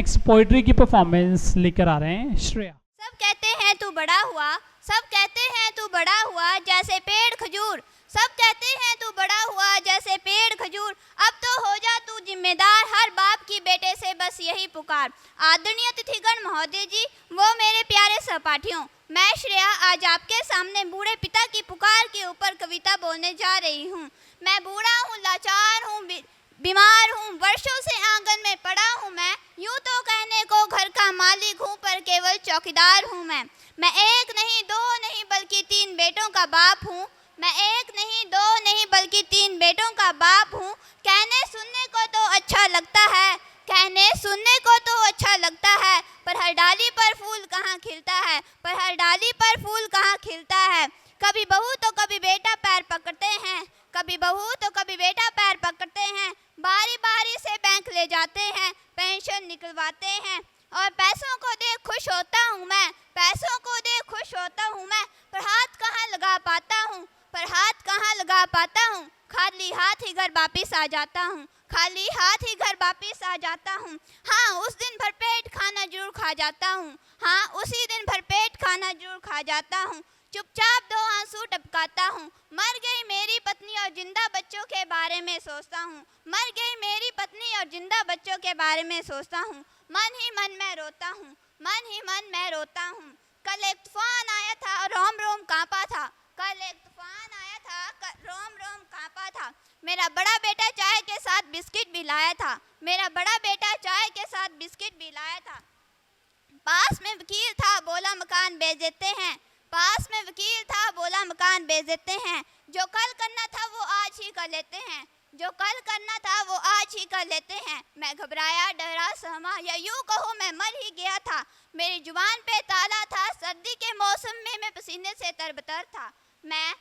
Next poetry की performance लेकर आ रहे हैं श्रेया। सब कहते हैं तू बड़ा हुआ, सब कहते हैं तू बड़ा हुआ जैसे पेड़ खजूर, सब कहते हैं तू बड़ा हुआ जैसे पेड़ खजूर, अब तो हो जा तू जिम्मेदार, हर बाप की बेटे से बस यही पुकार। आदरणीय अतिथिगण महोदय जी, वो मेरे प्यारे सहपाठियों, मैं श्रेया आज आपके सामने बूढ़े पिता की पुकार के ऊपर कविता बोलने जा रही हूँ। मैं बूढ़ा हूँ, लाचार हूँ, बीमार हूँ, वर्षों से आंगन में पड़ा हूँ मैं, यूँ तो कहने को घर का मालिक हूँ पर केवल चौकीदार हूँ मैं एक नहीं दो नहीं बल्कि 3 बेटों का बाप हूँ, मैं एक नहीं दो नहीं बल्कि 3 बेटों का बाप हूँ। कहने सुनने को तो अच्छा लगता है, कहने सुनने को तो अच्छा लगता है, पर हर डाली पर फूल कहाँ खिलता है, पर हर डाली पर फूल कहाँ खिलता है। कभी बहू तो कभी बेटा पैर पकड़ते हैं, कभी बहू तो कभी बेटा पैर पकड़ते हैं, बारी बारी से बैंक ले जाते हैं, पेंशन निकलवाते हैं, और पैसों को देख खुश होता हूँ मैं, पैसों को देख खुश होता हूँ मैं, पर हाथ कहाँ लगा पाता हूँ, पर हाथ कहाँ लगा पाता हूँ, खाली हाथ ही घर वापिस आ जाता हूँ, खाली हाथ ही घर वापिस आ जाता हूँ। हाँ उस दिन भर पेट खाना जरूर खा जाता हूँ, हाँ उसी दिन भर पेट खाना जरूर खा जाता हूँ, चुपचाप 2 आंसू टपकाता हूँ, मर गई मेरी पत्नी और जिंदा बच्चों के बारे में सोचता हूँ, मर गई मेरी पत्नी और जिंदा बच्चों के बारे में सोचता हूँ, मन ही मन मैं रोता हूँ, मन ही मन मैं रोता हूँ। कल एक तूफान आया था और रोम रोम कांपा था, कल एक तूफान आया था, रोम रोम कांपा था, मेरा बड़ा बेटा चाय के साथ बिस्किट भी लाया था, मेरा बड़ा बेटा चाय के साथ बिस्किट भी लाया था। पास में वकील था बोला मकान बेच देते हैं, पास में वकील था बोला मकान बेच देते हैं, जो कल करना था वो आज ही कर लेते हैं, जो कल करना था वो आज ही कर लेते हैं। मैं घबराया डरा सहमा या यूँ कहो मैं मर ही गया था, मेरी जुबान पे ताला था, सर्दी के मौसम में मैं पसीने से तरबतर था, मैं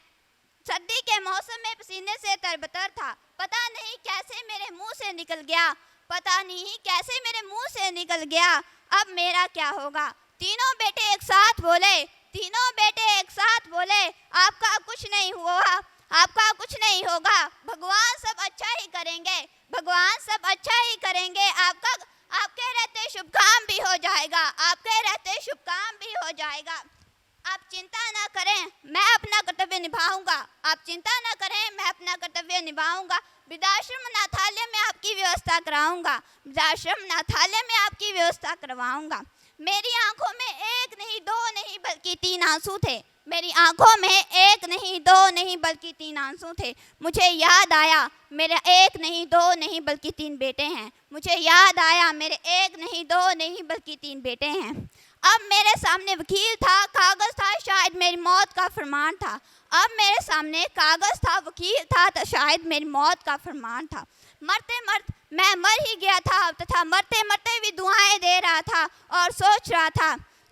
सर्दी के मौसम में पसीने से तरबतर था, पता नहीं कैसे मेरे मुंह से निकल गया, पता नहीं कैसे मेरे मुंह से निकल गया, अब मेरा क्या होगा। तीनों बेटे एक साथ बोले, तीनों बेटे एक साथ बोले, आपका कुछ नहीं हुआ, आपका कुछ नहीं होगा, भगवान सब अच्छा ही करेंगे, भगवान सब अच्छा ही करेंगे, आपका आपके रहते शुभ काम भी हो जाएगा, आपके रहते शुभ काम भी हो जाएगा। आप चिंता ना करें मैं अपना कर्तव्य निभाऊंगा, आप चिंता ना करें मैं अपना कर्तव्य निभाऊंगा, वृद्धाश्रम अनाथालय में आपकी व्यवस्था कराऊंगा, वृद्धाश्रम अनाथालय में आपकी व्यवस्था करवाऊंगा। मेरी आंखों में 1 नहीं 2 नहीं बल्कि 3 आंसू थे, मेरी आंखों में 1 नहीं 2 नहीं बल्कि 3 आंसू थे। मुझे याद आया मेरे 1 नहीं 2 नहीं बल्कि 3 बेटे हैं, मुझे याद आया मेरे 1 नहीं 2 नहीं बल्कि 3 बेटे हैं। अब मेरे सामने वकील था, कागज था, शायद मेरी मौत का फरमान था, अब मेरे सामने कागज था, वकील था, तो शायद मेरी मौत का फरमान था। मरते मरते मैं मर ही गया था तथा मरते मरते भी दुआएं दे रहा था और सोच रहा था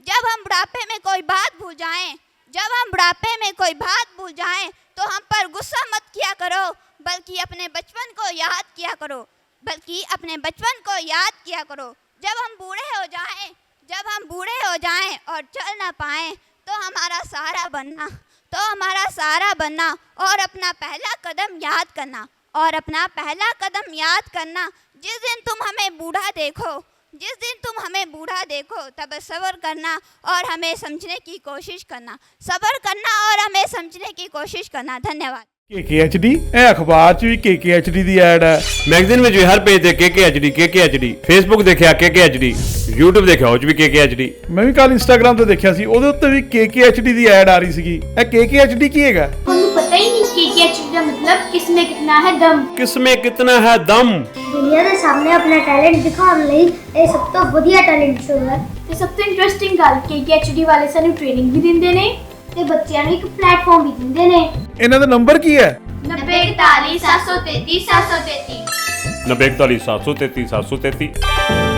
जब हम बुढ़ापे में कोई बात भूल जाएं, जब हम बुढ़ापे में कोई बात भूल जाएं तो हम पर गुस्सा मत किया करो, बल्कि अपने बचपन को याद किया करो, बल्कि अपने बचपन को याद किया करो। जब हम बूढ़े हो जाएं, जब हम बूढ़े हो जाएं और चल ना पाएं तो हमारा सहारा बनना, तो हमारा सहारा बनना और अपना पहला कदम याद करना, और अपना पहला कदम याद करना। जिस दिन तुम हमें बूढ़ा देखो, जिस दिन तुम हमें बूढ़ा देखो तब सब्र करना और हमें समझने की कोशिश करना, सब्र करना और हमें समझने की कोशिश करना। धन्यवाद। KKHD ਇਹ ਅਖਬਾਰ 'ਚ ਵੀ KKHD ਦੀ ਐਡ ਹੈ, ਮੈਗਜ਼ੀਨ ਵਿੱਚ ਵੀ ਹਰ ਪੇਜ ਤੇ KKHD, ਫੇਸਬੁੱਕ ਦੇਖਿਆ KKHD, YouTube ਦੇਖਿਆ ਉਹ 'ਚ ਵੀ KKHD। ਮੈਂ ਵੀ ਕੱਲ ਇੰਸਟਾਗ੍ਰਾਮ ਤੇ ਦੇਖਿਆ ਸੀ ਉਹਦੇ ਉੱਤੇ ਵੀ KKHD ਦੀ ਐਡ ਆ ਰਹੀ ਸੀਗੀ। ਇਹ KKHD ਕੀ ਹੈਗਾ? ਤੁਹਾਨੂੰ ਪਤਾ ਹੀ ਨਹੀਂ KKHD ਦਾ ਮਤਲਬ ਕਿਸਮੇ ਕਿਤਨਾ ਹੈ ਦਮ। ਕਿਸਮੇ ਕਿਤਨਾ ਹੈ ਦਮ। ਦੁਨੀਆ ਦੇ ਸਾਹਮਣੇ ਆਪਣਾ ਟੈਲੈਂਟ ਦਿਖਾਉਣ ਲਈ ਇਹ ਸਭ ਤੋਂ ਵਧੀਆ ਟੈਲੈਂਟ ਸ਼ੋਅ ਹੈ ਤੇ ਸਭ ਤੋਂ ਇੰਟਰਸਟਿੰਗ ਗੱਲ KKHD ਵਾਲੇ ਸਾਨੂੰ ਟ੍ਰੇਨਿੰਗ ਵੀ ਦਿੰਦੇ ਨੇ ਤੇ ਬੱਚਿਆਂ ਨੂੰ ਇੱਕ ਪਲੇਟਫਾਰਮ ਵੀ ਦਿੰਦੇ ਨੇ। ਇਹਨਾਂ ਦਾ ਨੰਬਰ ਕੀ ਹੈ? 9041 733 733 9041 733 733।